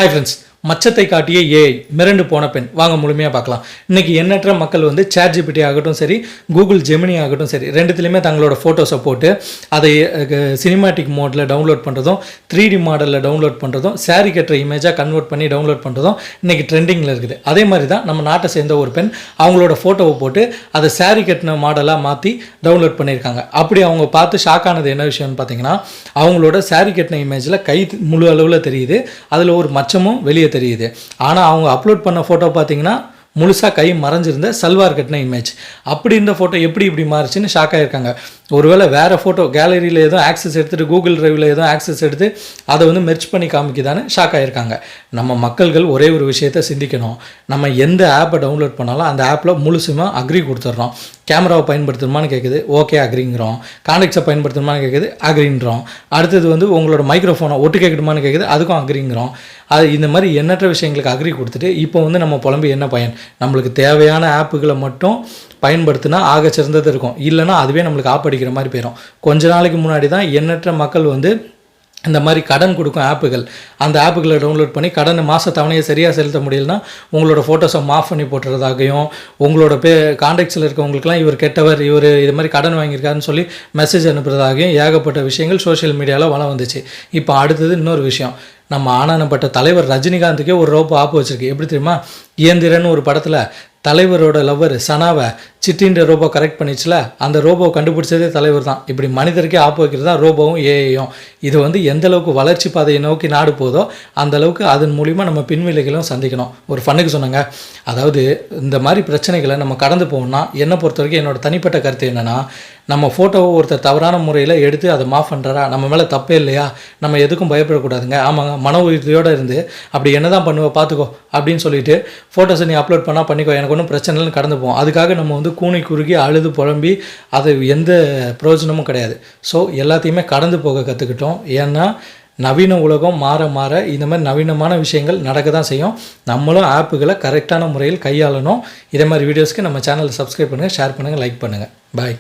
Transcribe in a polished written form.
Hi friends, மச்சத்தை காட்டிய AI மிரண்டு போன பெண் வாங்க முழுமையாக பார்க்கலாம். இன்றைக்கி எண்ணற்ற மக்கள் வந்து ChatGPT ஆகட்டும் சரி, கூகுள் ஜெமினி ஆகட்டும் சரி, ரெண்டுத்துலேயுமே தங்களோட ஃபோட்டோஸை போட்டு அதை சினிமாட்டிக் மோடில் டவுன்லோட் பண்ணுறதும் 3D மாடலில் டவுன்லோட் பண்ணுறதும் சாரி கட்டுற இமேஜாக கன்வெர்ட் பண்ணி டவுன்லோட் பண்ணுறதும் இன்றைக்கி ட்ரெண்டிங்கில் இருக்குது. அதே மாதிரி தான் நம்ம நாட்டை சேர்ந்த ஒரு பெண் அவங்களோட ஃபோட்டோவை போட்டு அதை சாரி கட்டின மாடலாக மாற்றி டவுன்லோட் பண்ணியிருக்காங்க. அப்படி அவங்க பார்த்து ஷாக் ஆனது என்ன விஷயம்னு பார்த்தீங்கன்னா, அவங்களோட சாரி கட்டின இமேஜில் கை முழு அளவில் தெரியுது, அதில் ஒரு மச்சமும் வெளியே தெரியுது. ஆனால் அவங்க அப்லோட் பண்ண ஃபோட்டோ பார்த்தீங்கன்னா முழுசாக கை மறைஞ்சிருந்த சல்வார் கட்டின இமேஜ். அப்படி இருந்த ஃபோட்டோ எப்படி இப்படி மாறிச்சுன்னு ஷாக் ஆகிருக்காங்க. ஒருவேளை வேறு ஃபோட்டோ கேலரியில் எதுவும் ஆக்சஸ் எடுத்துகிட்டு கூகுள் ட்ரைவில் எதுவும் ஆக்சஸ் எடுத்து அதை வந்து மெர்ச் பண்ணி காமிக்குதான்னு ஷாக் ஆகிருக்காங்க. நம்ம மக்கள்கள் ஒரே ஒரு விஷயத்தை சிந்திக்கணும். நம்ம எந்த ஆப்பை டவுன்லோட் பண்ணாலும் அந்த ஆப்பில் முழுசுமாக அக்ரி கொடுத்துட்றோம். கேமராவை பயன்படுத்தணுமான்னு கேட்குது, ஓகே அக்ரிங்கிறோம். கான்டெக்ட்ஸை பயன்படுத்தணுமான்னு கேட்குது, அக்ரின்றோம். அடுத்தது வந்து உங்களோட மைக்ரோஃபோனை ஒட்டு கேட்கணுமான்னு கேட்குது, அதுக்கும் அக்ரிங்கிறோம். அது இந்த மாதிரி எண்ணற்ற விஷயங்களுக்கு அக்ரி கொடுத்துட்டு இப்போ வந்து நம்ம புலம்பி என்ன பயன்? நம்மளுக்கு தேவையான ஆப்புகளை மட்டும் பயன்படுத்தினா ஆக சிறந்தது இருக்கும். இல்லைனா அதுவே நம்மளுக்கு ஆப்படிக்கிற மாதிரி போயிடும். கொஞ்ச நாளைக்கு முன்னாடி தான் எண்ணற்ற மக்கள் வந்து இந்த மாதிரி கடன் கொடுக்கும் ஆப்புகள், அந்த ஆப்புகளை டவுன்லோட் பண்ணி கடனை மாத தவணையை சரியாக செலுத்த முடியலன்னா உங்களோட ஃபோட்டோஸை மாஃப் பண்ணி போட்டுறதாகையும், உங்களோட கான்டாக்ட்ஸில் இருக்கவங்களுக்குலாம் இவர் கெட்டவர், இவர் இது மாதிரி கடன் வாங்கியிருக்காருன்னு சொல்லி மெசேஜ் அனுப்புறதாகையும் ஏகப்பட்ட விஷயங்கள் சோஷியல் மீடியாவில் வளம் வந்துச்சு. இப்போ அடுத்தது இன்னொரு விஷயம், நம்ம ஆனானப்பட்ட தலைவர் ரஜினிகாந்துக்கே ஒரு ரோபோ ஆப்பு வச்சுருக்கு. எப்படி தெரியுமா? இயந்திரன்னு ஒரு படத்தில் தலைவரோட லவ்வர் சனாவை சிட்டின்ற ரோபோ கரெக்ட் பண்ணிச்சுல, அந்த ரோபோவை கண்டுபிடிச்சதே தலைவர் தான். இப்படி மனிதருக்கே ஆப்பு வைக்கிறது தான் ரோபோவும் ஏஐயும். இது வந்து எந்த அளவுக்கு வளர்ச்சி பாதையை நோக்கி நாடு போதோ அந்த அளவுக்கு அதன் மூலிமா நம்ம பின்விளைகளும் சந்திக்கணும். ஒரு ஃபன்னுக்கு சொன்னாங்க, அதாவது இந்த மாதிரி பிரச்சனைகளை நம்ம கடந்து போகணும்னா என்னை பொறுத்த வரைக்கும் என்னோட தனிப்பட்ட கருத்து என்னென்னா, நம்ம ஃபோட்டோவை ஒருத்தர் தவறான முறையில் எடுத்து அதை மாஃப் பண்ணுறாரா, நம்ம மேலே தப்பே இல்லையா, நம்ம எதுக்கும் பயப்படக்கூடாதுங்க. ஆமாங்க, மன உறுதியோடு இருந்து அப்படி என்ன தான் பண்ணுவோம் பார்த்துக்கோ அப்படின்னு சொல்லிட்டு ஃபோட்டோஸை நீ அப்லோட் பண்ணால் பண்ணிக்கோ, எனக்கு ஒன்றும் பிரச்சனை இல்லைன்னு கடந்து போவோம். அதுக்காக நம்ம வந்து கூனி குறுகி அழுது புலம்பி அது எந்த பிரயோஜனமும் கிடையாது. ஸோ எல்லாத்தையுமே கடந்து போக கற்றுக்கிட்டோம். ஏன்னா நவீன உலகம் மாற மாற இந்த மாதிரி நவீனமான விஷயங்கள் நடக்க தான் செய்யும். நம்மளும் ஆப்புகளை கரெக்டான முறையில் கையாளணும். இதே மாதிரி வீடியோஸ்க்கு நம்ம சேனலை சப்ஸ்கிரைப் பண்ணுங்கள், ஷேர் பண்ணுங்கள், லைக் பண்ணுங்கள். பாய்.